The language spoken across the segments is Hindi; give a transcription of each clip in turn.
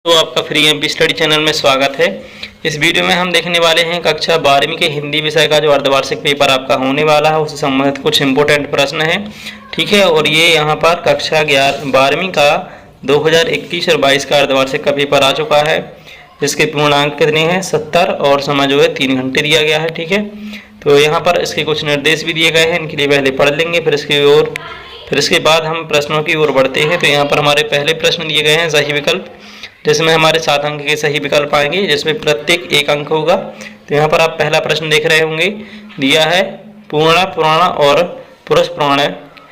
तो आपका फ्री एमपी स्टडी चैनल में स्वागत है। इस वीडियो में हम देखने वाले हैं कक्षा 12वीं के हिंदी विषय का जो अर्धवार्षिक पेपर आपका होने वाला है उससे संबंधित कुछ इंपॉर्टेंट प्रश्न हैं, ठीक है। और ये यहाँ पर कक्षा 12वीं का 2021 और 22 का अर्धवार्षिक का पेपर आ चुका है। इसके पूर्णांक कितने हैं? 70 और समय जो है 3 घंटे दिया गया है, ठीक है। तो यहाँ पर इसके कुछ निर्देश भी दिए गए हैं, इनके लिए पहले पढ़ लेंगे, फिर इसके बाद हम प्रश्नों की ओर बढ़ते हैं। तो यहाँ पर हमारे पहले प्रश्न दिए गए हैं सही विकल्प, जिसमें हमारे 7 अंक के सही विकल्प आएंगे, जिसमें प्रत्येक 1 अंक होगा। तो यहाँ पर आप पहला प्रश्न देख रहे होंगे, दिया है पूर्णा पुराण और पुरुष पुराण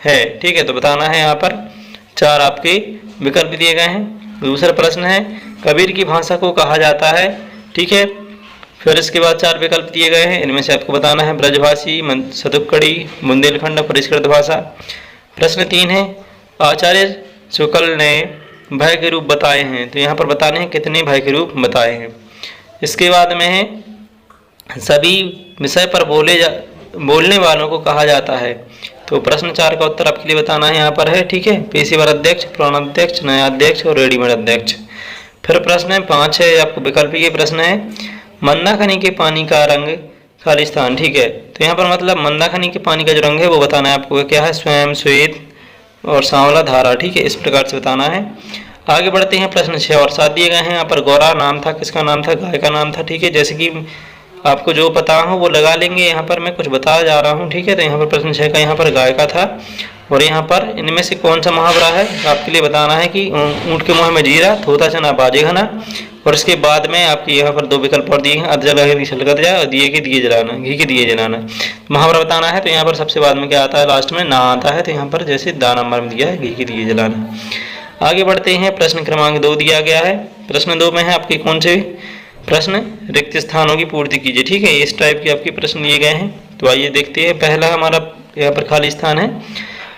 है, ठीक है। तो बताना है, यहाँ पर 4 आपके विकल्प दिए गए हैं। दूसरा प्रश्न है कबीर की भाषा को कहा जाता है, ठीक है। फिर इसके बाद 4 विकल्प दिए गए हैं, इनमें से आपको बताना है ब्रजभाषी, सतुक्कड़ी, बुंदेलखंड, परिष्कृत भाषा। प्रश्न 3 है आचार्य शुक्ल ने भय के रूप बताए हैं। तो यहाँ पर बताने हैं कितने भय के रूप बताए हैं। इसके बाद में है सभी विषय पर बोलने वालों को कहा जाता है। तो प्रश्न 4 का उत्तर आपके लिए बताना है, यहाँ पर है, ठीक है। पेशेवर अध्यक्ष, पुराणाध्यक्ष, नया अध्यक्ष और रेडीमेड अध्यक्ष। फिर प्रश्न 5 है आपको विकल्प के प्रश्न है मंदाकिनी के पानी का रंग खालिस्तान, ठीक है। तो यहाँ पर मतलब मंदाकिनी के पानी का जो रंग है वो बताना है आपको, क्या है? स्वयं, श्वेत और सांवला धारा, ठीक है। इस प्रकार से बताना है। आगे बढ़ते हैं, प्रश्न 6 और 7 दिए गए हैं। यहाँ पर गौरा नाम था, किसका नाम था? गाय का नाम था, ठीक है। जैसे कि आपको जो पता हो वो लगा लेंगे, यहाँ पर मैं कुछ बता जा रहा हूँ, ठीक है। तो यहाँ पर प्रश्न 6 का यहाँ पर गाय का था। और यहाँ पर इनमें से कौन सा मुहावरा है आपके लिए बताना है कि ऊँट के मुँह में जीरा, थोता चना बाजे घना। और इसके बाद में आपके यहाँ पर 2 विकल्प और दिए हैं, अध जला के छलकत जाए और दिए के दिए जलाना, घी के दिए जलाना। मुहावरा बताना है। तो यहाँ पर सबसे बाद में क्या आता है? लास्ट में ना आता है। तो यहाँ पर जैसे दा नंबर में दिया है, घी के दिए जलाना। आगे बढ़ते हैं, प्रश्न क्रमांक 2 दिया गया है। प्रश्न 2 में है आपके कौन से प्रश्न? रिक्त स्थानों की पूर्ति कीजिए, ठीक है। इस टाइप के आपके प्रश्न दिए गए हैं। तो आइए देखते हैं। पहला हमारा यहाँ पर खालिस्तान है,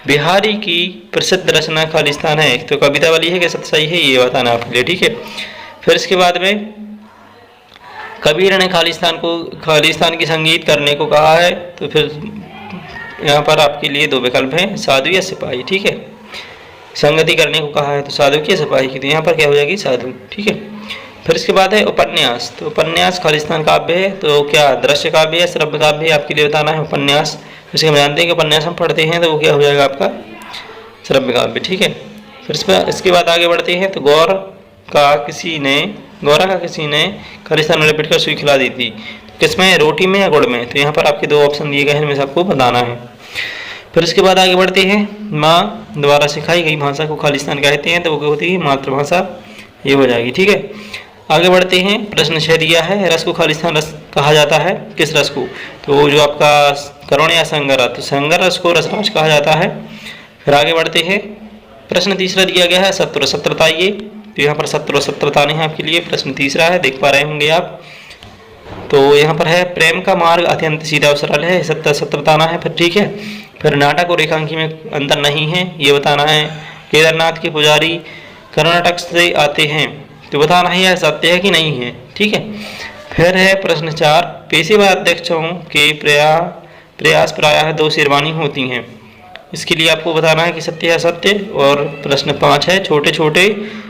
बिहारी की प्रसिद्ध रचना खालिस्तान है। तो कविता वाली है कि सत्य सही है, ये बताना आपके लिए, ठीक है। फिर इसके बाद में कबीर ने खालिस्तान की संगीत करने को कहा है। तो फिर यहाँ पर आपके लिए 2 विकल्प हैं, साधु या सिपाही, ठीक है। संगति करने को कहा है तो साधु की या सिपाही की? तो यहाँ पर क्या हो जाएगी? साधु, ठीक है। फिर इसके बाद है उपन्यास। तो उपन्यास खालिस्तान काव्य है, तो क्या दृश्य काव्य है, श्रव्य काव्य है? आपके लिए बताना है उपन्यास। इसके हम जानते हैं कि उपन्यास हम पढ़ते हैं तो वो क्या हो जाएगा आपका? श्रव्य काव्य, ठीक है। फिर इसके बाद आगे बढ़ते हैं। तो गौरा का किसी ने खालिस्तान में लपेट कर सुई खिला दी थी, किसमें? रोटी में या गुड़ में? तो यहाँ पर आपके 2 ऑप्शन दिए गए हैं, इनमें से आपको बताना है। फिर इसके बाद आगे बढ़ते हैं, माँ द्वारा सिखाई गई भाषा को खालिस्तान कहते हैं। तो वो क्या होती है? मातृभाषा, ये हो जाएगी, ठीक है। आगे बढ़ते हैं, प्रश्न 6 दिया है रस को खालिस्तान रस कहा जाता है, किस रस को? तो जो आपका करुण या संगर, तो संगर रस को रसराज कहा जाता है। फिर आगे बढ़ते हैं, प्रश्न 3 दिया गया है सत्य और सत्यता। ये तो यहाँ पर सत्य और सत्यता नहीं है आपके लिए। प्रश्न 3 है, देख पा रहे होंगे आप। तो यहाँ पर है प्रेम का मार्ग अत्यंत सीधा और सरल है, सत्य बताना है, फिर ठीक है। फिर नाटक और एकांकी में अंतर नहीं है, ये बताना है। केदारनाथ के पुजारी कर्नाटक से आते हैं, तो बताना है यह सत्य है कि नहीं है, ठीक है। फिर है प्रश्न 4, पेशेवर अध्यक्षों के प्रयास प्रायः 2 शेरवानी होती हैं। इसके लिए आपको बताना है कि सत्य है सत्य। और प्रश्न 5 है छोटे छोटे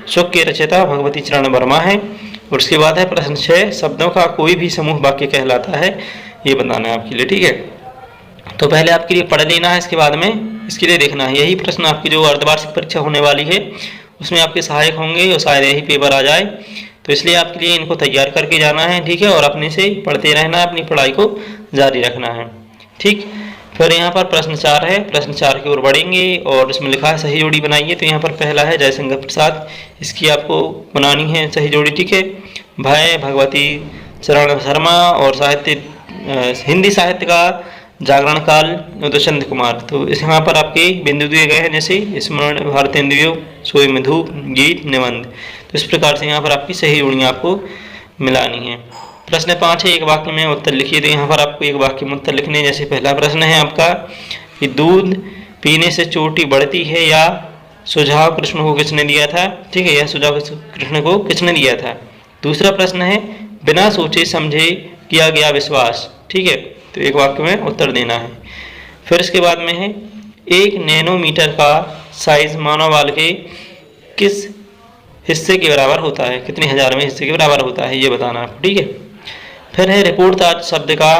सुख के रचयिता भगवती चरण वर्मा है। और उसके बाद है प्रश्न 6, शब्दों का कोई भी समूह वाक्य कहलाता है, ये बताना है आपके लिए, ठीक है। तो पहले आपके लिए पढ़ लेना है, इसके बाद में इसके लिए देखना है। यही प्रश्न आपकी जो अर्धवार्षिक परीक्षा होने वाली है उसमें आपके सहायक होंगे और शायद यही पेपर आ जाए। तो इसलिए आपके लिए इनको तैयार करके जाना है, ठीक है। और अपने से पढ़ते रहना है, अपनी पढ़ाई को जारी रखना है, ठीक। फिर यहाँ पर प्रश्न 4 है, प्रश्न 4 की ओर बढ़ेंगे और इसमें लिखा है सही जोड़ी बनाइए। तो यहाँ पर पहला है जयशंकर प्रसाद, इसकी आपको बनानी है सही जोड़ी, ठीक है। भय भगवती चरण शर्मा और हिंदी साहित्य का जागरण काल दुष्यंत कुमार। तो इस यहाँ पर आपके बिंदु दिए गए हैं, जैसे स्मरण भारतेंद्रियों, सोई में धूप, गीत, निबंध। तो इस प्रकार से यहाँ पर आपकी सही जोड़ियाँ आपको मिलानी है। प्रश्न 5 है, एक वाक्य में उत्तर लिखिए। तो यहाँ पर आपको एक वाक्य में उत्तर लिखने, जैसे पहला प्रश्न है आपका कि दूध पीने से चोटी बढ़ती है, या सुझाव कृष्ण को किसने दिया था, ठीक है। यह सुझाव कृष्ण को किसने दिया था। दूसरा प्रश्न है बिना सोचे समझे किया गया विश्वास, ठीक है। तो एक वाक्य में उत्तर देना है। फिर इसके बाद में है 1 नैनोमीटर का साइज मानव बाल के किस हिस्से के बराबर होता है, कितने 1000वें हिस्से के बराबर होता है, ये बताना आपको। ठीक है, फिर है रिपोर्टताज शब्द का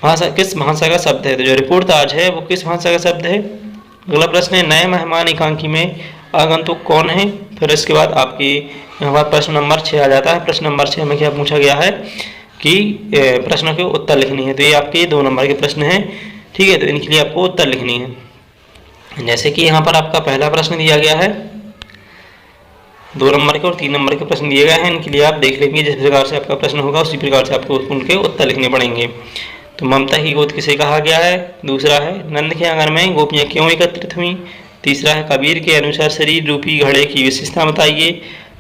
भाषा किस भाषा का शब्द है। तो जो रिपोर्टताज है वो किस भाषा का शब्द है। अगला प्रश्न है नए मेहमान एकांकी में आगंतुक कौन है। फिर इसके बाद आपकी यहाँ पर प्रश्न नंबर 6 आ जाता है। प्रश्न नंबर 6 में क्या पूछा गया है कि प्रश्नों के उत्तर लिखनी है। तो ये आपके 2 नंबर के प्रश्न हैं। ठीक है, तो इनके लिए आपको उत्तर लिखनी है। जैसे कि यहाँ पर आपका पहला प्रश्न दिया गया है, 2 नंबर के और 3 नंबर के प्रश्न दिए गए हैं। इनके लिए आप देख लेंगे, जिस प्रकार से आपका प्रश्न होगा उसी प्रकार से आपको उनके उत्तर लिखने पड़ेंगे। तो ममता की गोद किसे कहा गया है। दूसरा है नंद के आंगन में गोपियाँ क्यों एकत्रित हुई। तीसरा है कबीर के अनुसार शरीर रूपी घड़े की विशेषता बताइए।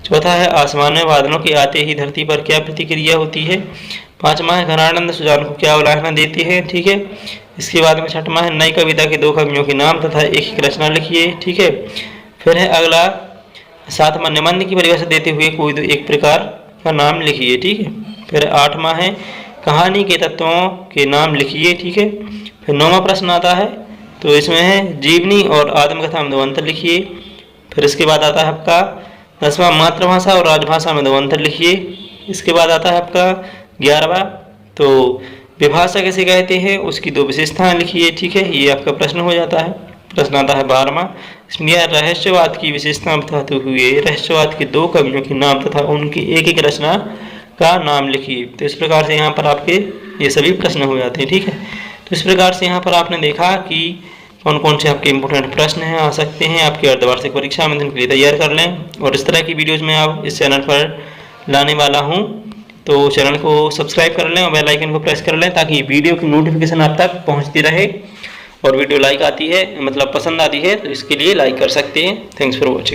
चौथा है आसमान में बादलों के आते ही धरती पर क्या प्रतिक्रिया होती है। 5वां है घनानंद सुजान को क्या उलाहना देते हैं। ठीक है, इसके बाद में 6वां है नई कविता के 2 कवियों के नाम तथा एक रचना लिखिए। ठीक है, फिर है अगला 7वां निबंध की परिभाषा देते हुए कोई एक प्रकार का नाम लिखिए। ठीक है, फिर 8वां है कहानी के तत्वों के नाम लिखिए। ठीक है, फिर 9वां प्रश्न आता है, तो इसमें है जीवनी और आत्मकथा में 2 अंतर लिखिए। फिर इसके बाद आता है आपका 10वां मातृभाषा और राजभाषा में 2 अंतर लिखिए। इसके बाद आता है आपका 11वां, तो विभाषा किसे कहते हैं, उसकी 2 विशेषताएं लिखिए। ठीक है, ये आपका प्रश्न हो जाता है। प्रश्न आता है 12वां, इसमें रहस्यवाद की विशेषता बताते हुए रहस्यवाद के 2 कवियों के नाम तथा उनकी एक रचना का नाम लिखिए। तो इस प्रकार से यहाँ पर आपके ये सभी प्रश्न हो जाते हैं। ठीक है, तो इस प्रकार से यहाँ पर आपने देखा कि कौन कौन से आपके इंपॉर्टेंट प्रश्न हैं आ सकते हैं आपकी अर्धवार्षिक परीक्षा में, उनके लिए तैयार कर लें। और इस तरह की वीडियोज में आप इस चैनल पर लाने वाला हूँ, तो चैनल को सब्सक्राइब कर लें और बेल आइकन को प्रेस कर लें ताकि वीडियो की नोटिफिकेशन आप तक पहुँचती रहे। और वीडियो लाइक आती है, मतलब पसंद आती है, तो इसके लिए लाइक कर सकते हैं। Thanks for watching.